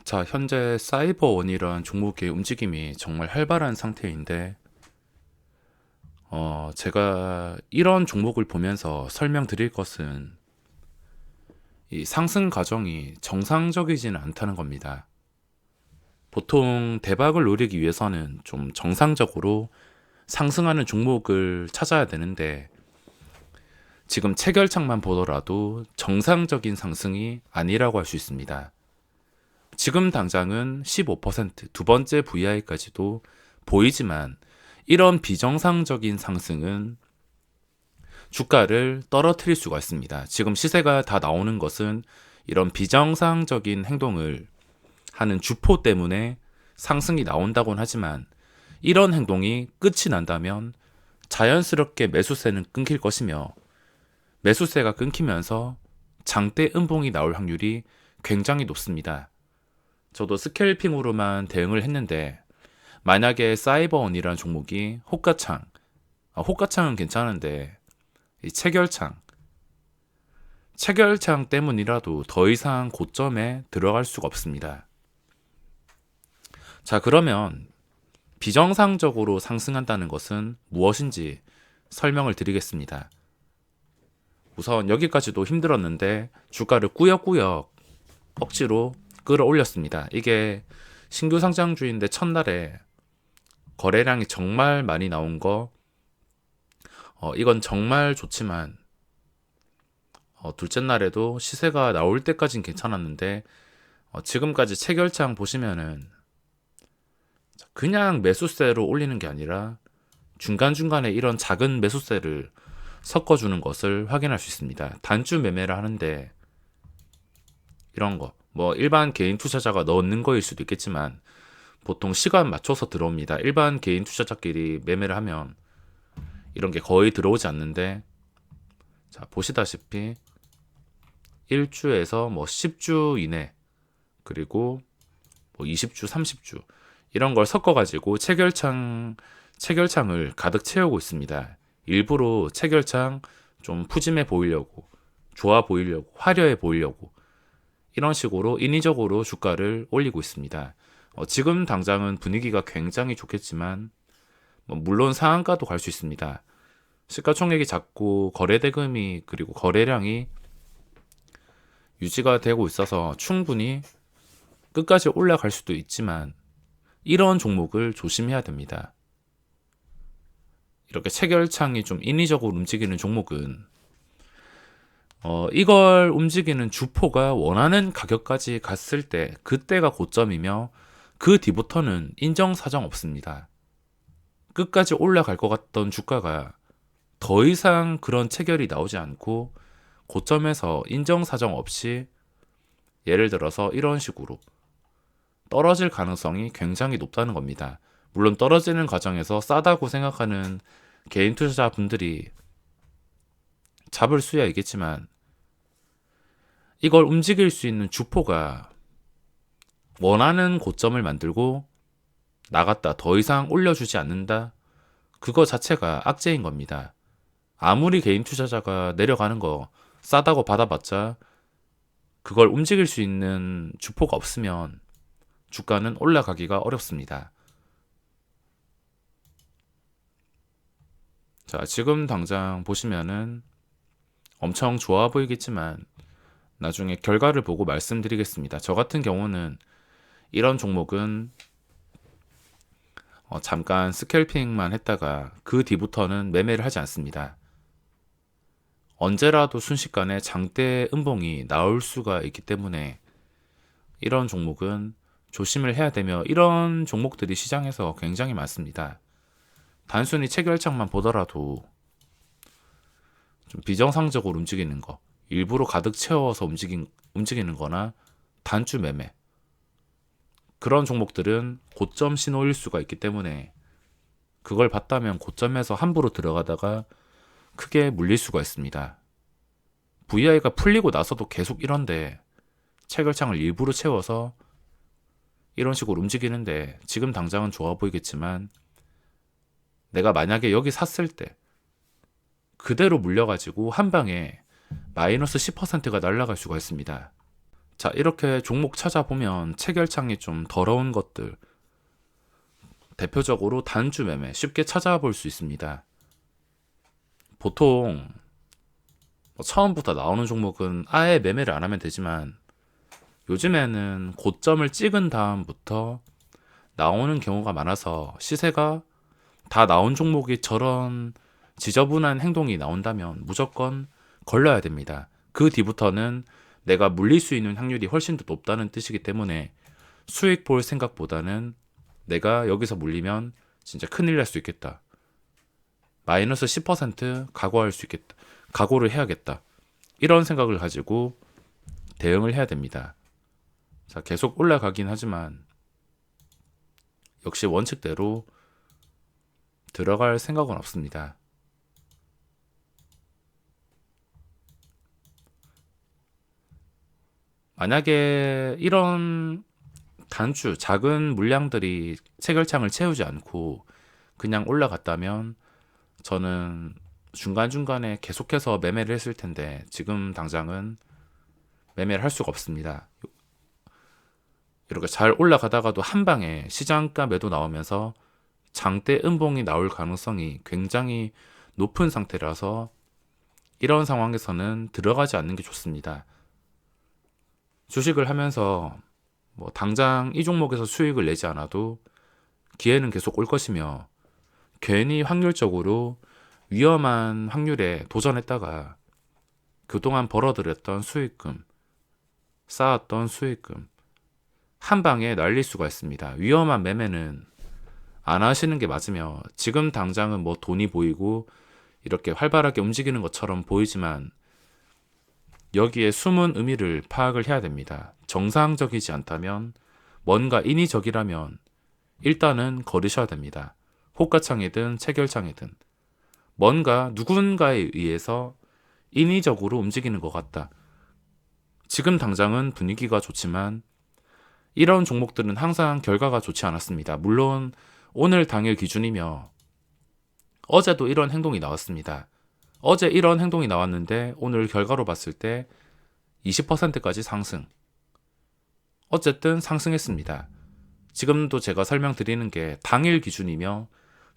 자, 현재 사이버원이라는 종목의 움직임이 정말 활발한 상태인데, 제가 이런 종목을 보면서 설명드릴 것은 이 상승 과정이 정상적이지는 않다는 겁니다. 보통 대박을 노리기 위해서는 좀 정상적으로 상승하는 종목을 찾아야 되는데, 지금 체결창만 보더라도 정상적인 상승이 아니라고 할 수 있습니다. 지금 당장은 15%, 두 번째 VI까지도 보이지만 이런 비정상적인 상승은 주가를 떨어뜨릴 수가 있습니다. 지금 시세가 다 나오는 것은 이런 비정상적인 행동을 하는 주포 때문에 상승이 나온다고는 하지만 이런 행동이 끝이 난다면 자연스럽게 매수세는 끊길 것이며 매수세가 끊기면서 장대 음봉이 나올 확률이 굉장히 높습니다. 저도 스캘핑으로만 대응을 했는데 만약에 사이버원이라는 종목이 호가창은 괜찮은데 이 체결창 때문이라도 더 이상 고점에 들어갈 수가 없습니다. 자, 그러면 비정상적으로 상승한다는 것은 무엇인지 설명을 드리겠습니다. 우선 여기까지도 힘들었는데 주가를 꾸역꾸역 억지로 끌어올렸습니다. 이게 신규 상장주인데 첫날에 거래량이 정말 많이 나온 거, 이건 정말 좋지만 둘째 날에도 시세가 나올 때까진 괜찮았는데 지금까지 체결창 보시면은 그냥 매수세로 올리는 게 아니라 중간중간에 이런 작은 매수세를 섞어주는 것을 확인할 수 있습니다. 단주 매매를 하는데 이런 거, 뭐 일반 개인 투자자가 넣는 거일 수도 있겠지만 보통 시간 맞춰서 들어옵니다. 일반 개인 투자자끼리 매매를 하면 이런 게 거의 들어오지 않는데, 자, 보시다시피 1주에서 뭐 10주 이내, 그리고 뭐 20주, 30주 이런 걸 섞어가지고 체결창을 가득 채우고 있습니다. 일부러 체결창 좀 푸짐해 보이려고, 좋아 보이려고, 화려해 보이려고 이런 식으로 인위적으로 주가를 올리고 있습니다. 지금 당장은 분위기가 굉장히 좋겠지만 물론 상한가도 갈 수 있습니다. 시가총액이 작고 거래대금이 그리고 거래량이 유지가 되고 있어서 충분히 끝까지 올라갈 수도 있지만 이런 종목을 조심해야 됩니다. 이렇게 체결창이 좀 인위적으로 움직이는 종목은 이걸 움직이는 주포가 원하는 가격까지 갔을 때 그때가 고점이며 그 뒤부터는 인정사정 없습니다. 끝까지 올라갈 것 같던 주가가 더 이상 그런 체결이 나오지 않고 고점에서 인정사정 없이 예를 들어서 이런 식으로 떨어질 가능성이 굉장히 높다는 겁니다. 물론 떨어지는 과정에서 싸다고 생각하는 개인 투자자분들이 잡을 수야 있겠지만 이걸 움직일 수 있는 주포가 원하는 고점을 만들고 나갔다 더 이상 올려주지 않는다, 그거 자체가 악재인 겁니다. 아무리 개인 투자자가 내려가는 거 싸다고 받아봤자 그걸 움직일 수 있는 주포가 없으면 주가는 올라가기가 어렵습니다. 자, 지금 당장 보시면은 엄청 좋아 보이겠지만 나중에 결과를 보고 말씀드리겠습니다. 저 같은 경우는 이런 종목은 잠깐 스캘핑만 했다가 그 뒤부터는 매매를 하지 않습니다. 언제라도 순식간에 장대 음봉이 나올 수가 있기 때문에 이런 종목은 조심을 해야 되며 이런 종목들이 시장에서 굉장히 많습니다. 단순히 체결창만 보더라도 좀 비정상적으로 움직이는 거, 일부러 가득 채워서 움직이는 거나 단주 매매, 그런 종목들은 고점 신호일 수가 있기 때문에 그걸 봤다면 고점에서 함부로 들어가다가 크게 물릴 수가 있습니다. VI가 풀리고 나서도 계속 이런데 체결창을 일부러 채워서 이런 식으로 움직이는데 지금 당장은 좋아 보이겠지만 내가 만약에 여기 샀을 때 그대로 물려가지고 한 방에 마이너스 10%가 날아갈 수가 있습니다. 자, 이렇게 종목 찾아보면 체결창이 좀 더러운 것들, 대표적으로 단주 매매 쉽게 찾아볼 수 있습니다. 보통 처음부터 나오는 종목은 아예 매매를 안 하면 되지만 요즘에는 고점을 찍은 다음부터 나오는 경우가 많아서 시세가 다 나온 종목이 저런 지저분한 행동이 나온다면 무조건 걸러야 됩니다. 그 뒤부터는 내가 물릴 수 있는 확률이 훨씬 더 높다는 뜻이기 때문에 수익 볼 생각보다는 내가 여기서 물리면 진짜 큰일 날 수 있겠다. 마이너스 10% 각오할 수 있겠다. 각오를 해야겠다. 이런 생각을 가지고 대응을 해야 됩니다. 자, 계속 올라가긴 하지만 역시 원칙대로 들어갈 생각은 없습니다. 만약에 이런 단주, 작은 물량들이 체결창을 채우지 않고 그냥 올라갔다면 저는 중간중간에 계속해서 매매를 했을 텐데 지금 당장은 매매를 할 수가 없습니다. 이렇게 잘 올라가다가도 한 방에 시장가 매도 나오면서 장대 음봉이 나올 가능성이 굉장히 높은 상태라서 이런 상황에서는 들어가지 않는 게 좋습니다. 주식을 하면서 뭐 당장 이 종목에서 수익을 내지 않아도 기회는 계속 올 것이며 괜히 확률적으로 위험한 확률에 도전했다가 그동안 벌어들였던 수익금, 쌓았던 수익금 한 방에 날릴 수가 있습니다. 위험한 매매는 안 하시는 게 맞으며 지금 당장은 뭐 돈이 보이고 이렇게 활발하게 움직이는 것처럼 보이지만 여기에 숨은 의미를 파악을 해야 됩니다. 정상적이지 않다면 뭔가 인위적이라면 일단은 거르셔야 됩니다. 호가창이든 체결창이든 뭔가 누군가에 의해서 인위적으로 움직이는 것 같다. 지금 당장은 분위기가 좋지만 이런 종목들은 항상 결과가 좋지 않았습니다. 물론 오늘 당일 기준이며 어제도 이런 행동이 나왔습니다. 어제 이런 행동이 나왔는데 오늘 결과로 봤을 때 20%까지 상승. 어쨌든 상승했습니다. 지금도 제가 설명드리는 게 당일 기준이며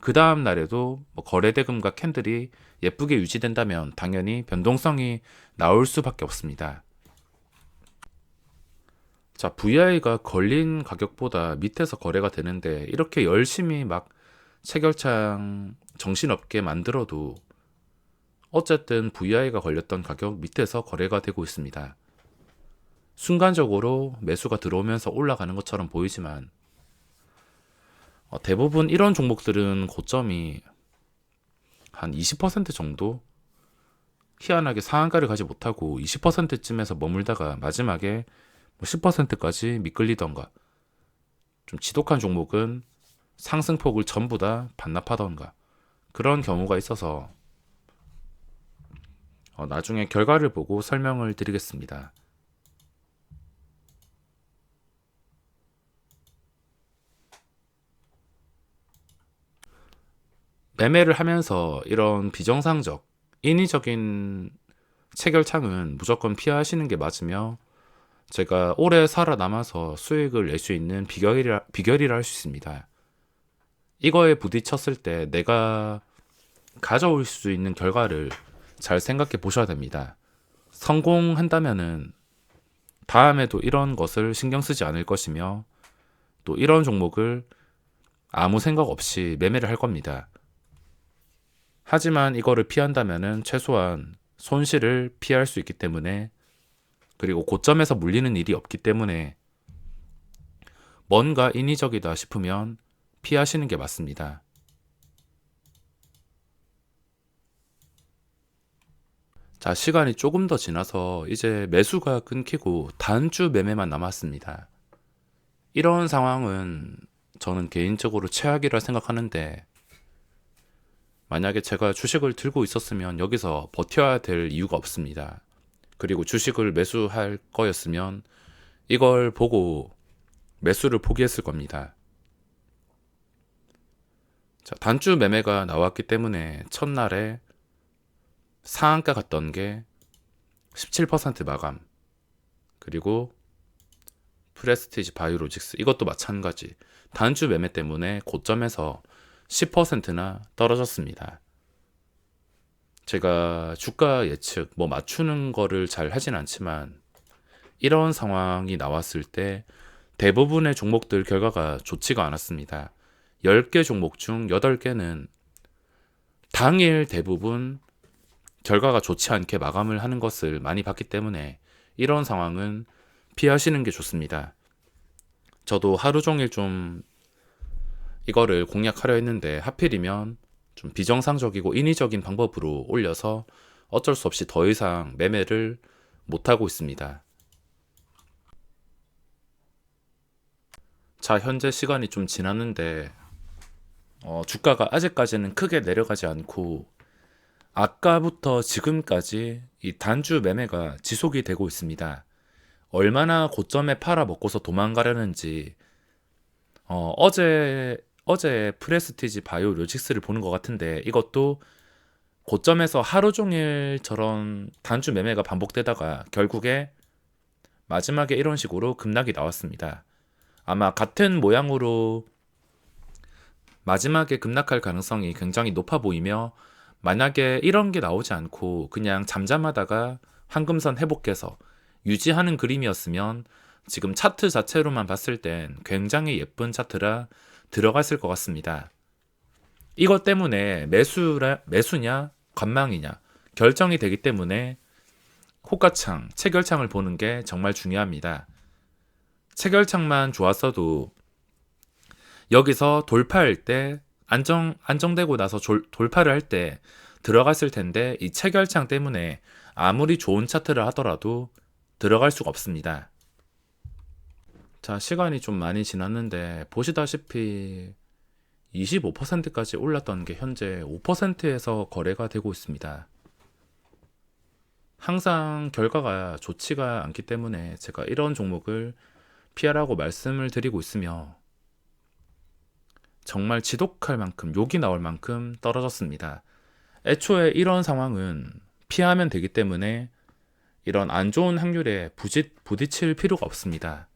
그 다음 날에도 뭐 거래대금과 캔들이 예쁘게 유지된다면 당연히 변동성이 나올 수밖에 없습니다. 자, VI가 걸린 가격보다 밑에서 거래가 되는데 이렇게 열심히 막 체결창 정신없게 만들어도 어쨌든 VI가 걸렸던 가격 밑에서 거래가 되고 있습니다. 순간적으로 매수가 들어오면서 올라가는 것처럼 보이지만 대부분 이런 종목들은 고점이 한 20% 정도 희한하게 상한가를 가지 못하고 20%쯤에서 머물다가 마지막에 10%까지 미끌리던가 좀 지독한 종목은 상승폭을 전부 다 반납하던가 그런 경우가 있어서 나중에 결과를 보고 설명을 드리겠습니다. 매매를 하면서 이런 비정상적, 인위적인 체결창은 무조건 피하시는 게 맞으며 제가 오래 살아남아서 수익을 낼 수 있는 비결이라 할 수 있습니다. 이거에 부딪혔을 때 내가 가져올 수 있는 결과를 잘 생각해 보셔야 됩니다. 성공한다면은 다음에도 이런 것을 신경 쓰지 않을 것이며 또 이런 종목을 아무 생각 없이 매매를 할 겁니다. 하지만 이거를 피한다면은 최소한 손실을 피할 수 있기 때문에 그리고 고점에서 물리는 일이 없기 때문에 뭔가 인위적이다 싶으면 피하시는 게 맞습니다. 자, 시간이 조금 더 지나서 이제 매수가 끊기고 단주 매매만 남았습니다. 이런 상황은 저는 개인적으로 최악이라 생각하는데 만약에 제가 주식을 들고 있었으면 여기서 버텨야 될 이유가 없습니다. 그리고 주식을 매수할 거였으면 이걸 보고 매수를 포기했을 겁니다. 자, 단주 매매가 나왔기 때문에 첫날에 상한가 갔던 게 17% 마감. 그리고 프레스티지 바이오로직스 이것도 마찬가지. 단주 매매 때문에 고점에서 10%나 떨어졌습니다. 제가 주가 예측 뭐 맞추는 거를 잘 하진 않지만 이런 상황이 나왔을 때 대부분의 종목들 결과가 좋지가 않았습니다. 10개 종목 중 8개는 당일 대부분 결과가 좋지 않게 마감을 하는 것을 많이 봤기 때문에 이런 상황은 피하시는 게 좋습니다. 저도 하루 종일 좀 이거를 공략하려 했는데 하필이면 좀 비정상적이고 인위적인 방법으로 올려서 어쩔 수 없이 더 이상 매매를 못하고 있습니다. 자, 현재 시간이 좀 지났는데 주가가 아직까지는 크게 내려가지 않고 아까부터 지금까지 이 단주 매매가 지속이 되고 있습니다. 얼마나 고점에 팔아 먹고서 도망가려는지 어제 프레스티지 바이오 로직스를 보는 것 같은데 이것도 고점에서 하루 종일 저런 단주 매매가 반복되다가 결국에 마지막에 이런 식으로 급락이 나왔습니다. 아마 같은 모양으로 마지막에 급락할 가능성이 굉장히 높아 보이며 만약에 이런 게 나오지 않고 그냥 잠잠하다가 황금선 회복해서 유지하는 그림이었으면 지금 차트 자체로만 봤을 땐 굉장히 예쁜 차트라 들어갔을 것 같습니다. 이것 때문에 매수냐 관망이냐 결정이 되기 때문에 호가창, 체결창을 보는 게 정말 중요합니다. 체결창만 좋았어도 여기서 돌파할 때 안정되고 나서 돌파를 할 때 들어갔을 텐데 이 체결창 때문에 아무리 좋은 차트를 하더라도 들어갈 수가 없습니다. 자, 시간이 좀 많이 지났는데 보시다시피 25%까지 올랐던 게 현재 5%에서 거래가 되고 있습니다. 항상 결과가 좋지가 않기 때문에 제가 이런 종목을 피하라고 말씀을 드리고 있으며 정말 지독할 만큼 욕이 나올 만큼 떨어졌습니다. 애초에 이런 상황은 피하면 되기 때문에 이런 안 좋은 확률에 부딪힐 필요가 없습니다.